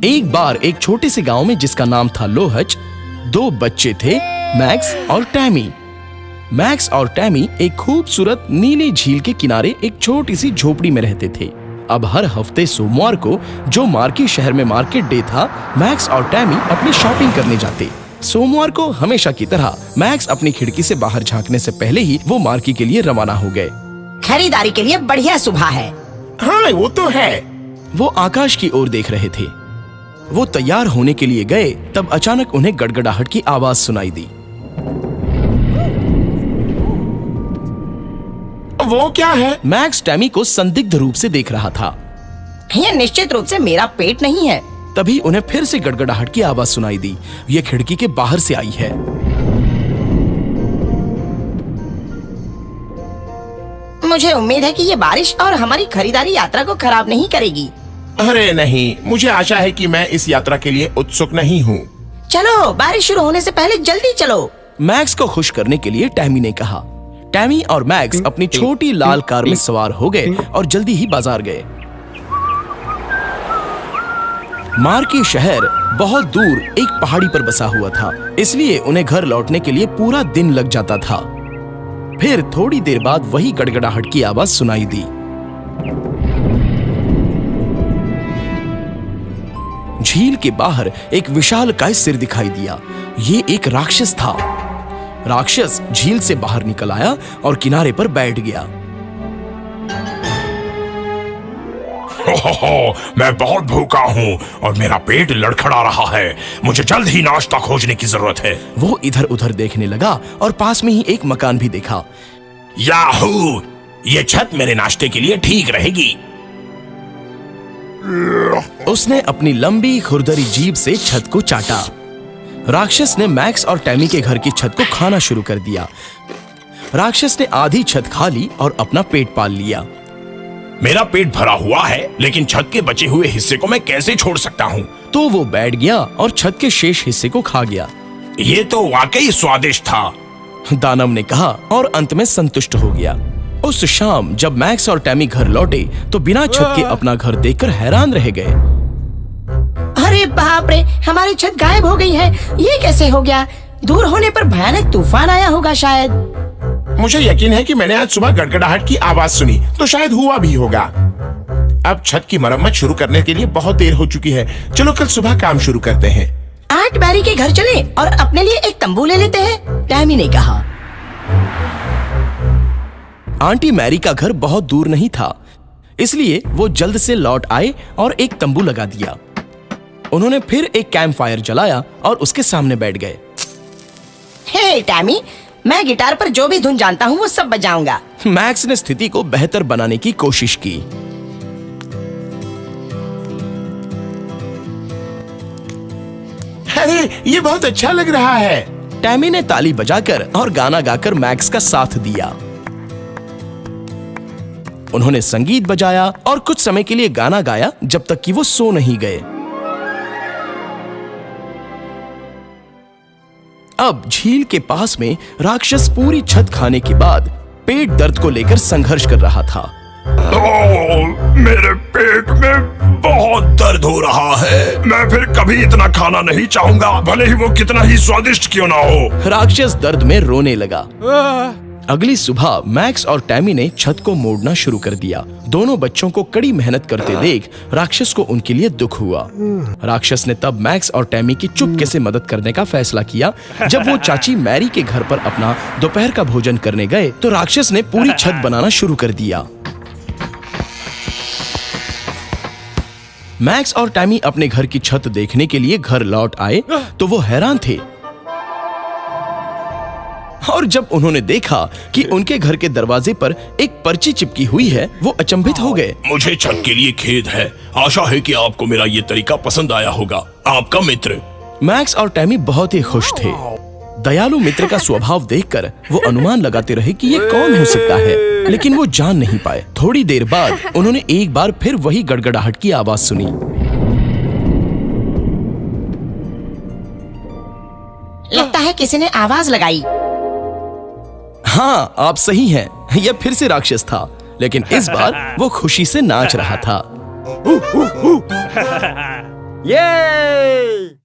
एक बार एक छोटे से गांव में जिसका नाम था लोहच, दो बच्चे थे, मैक्स और टैमी। मैक्स और टैमी एक खूबसूरत नीली झील के किनारे एक छोटी सी झोपड़ी में रहते थे। अब हर हफ्ते सोमवार को, जो मार्की शहर में मार्केट डे था, मैक्स और टैमी अपनी शॉपिंग करने जाते। सोमवार को हमेशा की तरह मैक्स अपनी खिड़की से बाहर झांकने से पहले ही वो मार्की के लिए रवाना हो गए। खरीदारी के लिए बढ़िया सुबह है। हाँ वो तो है। वो आकाश की ओर देख रहे थे। वो तैयार होने के लिए गए, तब अचानक उन्हें गड़गड़ाहट की आवाज सुनाई दी। वो क्या है? मैक्स टैमी को संदिग्ध रूप से देख रहा था। ये निश्चित रूप से मेरा पेट नहीं है। तभी उन्हें फिर से गड़गड़ाहट की आवाज सुनाई दी। ये खिड़की के बाहर से आई है। मुझे उम्मीद है कि ये बारिश और हमारी खरीदारी यात्रा को खराब नहीं करेगी। अरे नहीं, मुझे आशा है कि मैं इस यात्रा के लिए उत्सुक नहीं हूँ। चलो, बारिश शुरू होने से पहले जल्दी चलो। मैक्स को खुश करने के लिए टैमी ने कहा। टैमी और मैक्स अपनी छोटी लाल कार में सवार हो गए और जल्दी ही बाजार गए। मार्की शहर बहुत दूर एक पहाड़ी पर बसा हुआ था, इसलिए उन्हें घर लौटने के लिए पूरा दिन लग जाता था। फिर थोड़ी देर बाद वही गड़गड़ाहट की आवाज सुनाई दी। झील के बाहर एक विशालकाय सिर दिखाई दिया। ये एक राक्षस था। राक्षस झील से बाहर निकल आया और किनारे पर बैठ गया। मैं बहुत भूखा हूँ और मेरा पेट लड़खड़ा रहा है। मुझे जल्द ही नाश्ता खोजने की जरूरत है। वो इधर उधर देखने लगा और पास में ही एक मकान भी देखा। याहू! ये छत मेरे नाश्ते के लिए ठीक रहेगी। उसने अपनी लंबी खुरदरी जीभ से छत को चाटा। राक्षस ने मैक्स और टैमी के घर की छत को खाना शुरू कर दिया। राक्षस ने आधी छत खा ली और अपना पेट पाल लिया। मेरा पेट भरा हुआ है, लेकिन छत के बचे हुए हिस्से को मैं कैसे छोड़ सकता हूँ? तो वो बैठ गया और छत के शेष हिस्से को खा गया। ये तो वाकई स्वादिष्ट था, दानव ने कहा और अंत में संतुष्ट हो गया। उस शाम जब मैक्स और टैमी घर लौटे तो बिना छत के अपना घर देखकर हैरान रह गए। अरे बाप रे, हमारी छत गायब हो गई है। ये कैसे हो गया? दूर होने पर भयानक तूफान आया होगा शायद। मुझे यकीन है कि मैंने आज सुबह गड़गड़ाहट की आवाज सुनी, तो शायद हुआ भी होगा। अब छत की मरम्मत शुरू करने के लिए बहुत देर हो चुकी है। चलो कल सुबह काम शुरू करते हैं। आंट मैरी के घर चले और अपने लिए एक तंबू ले लेते हैं, टैमी ने कहा। आंटी मैरी का घर बहुत दूर नहीं था, इसलिए वो जल्द से लौट आए और एक तंबू लगा दिया। उन्होंने फिर एक कैंप फायर जलाया और उसके सामने बैठ गए। हे टैमी, मैं गिटार पर जो भी धुन जानता हूँ वो सब बजाऊंगा। मैक्स ने स्थिति को बेहतर बनाने की कोशिश की। अरे ये बहुत अच्छा लग रहा है। टैमी ने ताली बजाकर और गाना गाकर मैक्स का साथ दिया। उन्होंने संगीत बजाया और कुछ समय के लिए गाना गाया, जब तक कि वो सो नहीं गए। अब झील के पास में राक्षस पूरी छत खाने के बाद पेट दर्द को लेकर संघर्ष कर रहा था। मेरे पेट में बहुत दर्द हो रहा है। मैं फिर कभी इतना खाना नहीं चाहूंगा, भले ही वो कितना ही स्वादिष्ट क्यों ना हो। राक्षस दर्द में रोने लगा। अगली सुबह मैक्स और टैमी ने छत को मोड़ना शुरू कर दिया। दोनों बच्चों को कड़ी मेहनत करते देख राक्षस को उनके लिए दुख हुआ। राक्षस ने तब मैक्स और टैमी की चुपके से मदद करने का फैसला किया। जब वो चाची मैरी के घर पर अपना दोपहर का भोजन करने गए तो राक्षस ने पूरी छत बनाना शुरू कर दिया। मैक्स और टैमी अपने घर की छत देखने के लिए घर लौट आए तो वो हैरान थे। और जब उन्होंने देखा कि उनके घर के दरवाजे पर एक पर्ची चिपकी हुई है, वो अचंभित हो गए। मुझे छत के लिए खेद है। आशा है कि आपको मेरा ये तरीका पसंद आया होगा। आपका मित्र। मैक्स और टैमी बहुत ही खुश थे। दयालु मित्र का स्वभाव देखकर वो अनुमान लगाते रहे कि ये कौन हो सकता है, लेकिन वो जान नहीं पाए। थोड़ी देर बाद उन्होंने एक बार फिर वही गड़गड़ाहट की आवाज सुनी। लगता है किसी ने आवाज लगाई। हाँ, आप सही हैं। यह फिर से राक्षस था, लेकिन इस बार वो खुशी से नाच रहा था। ये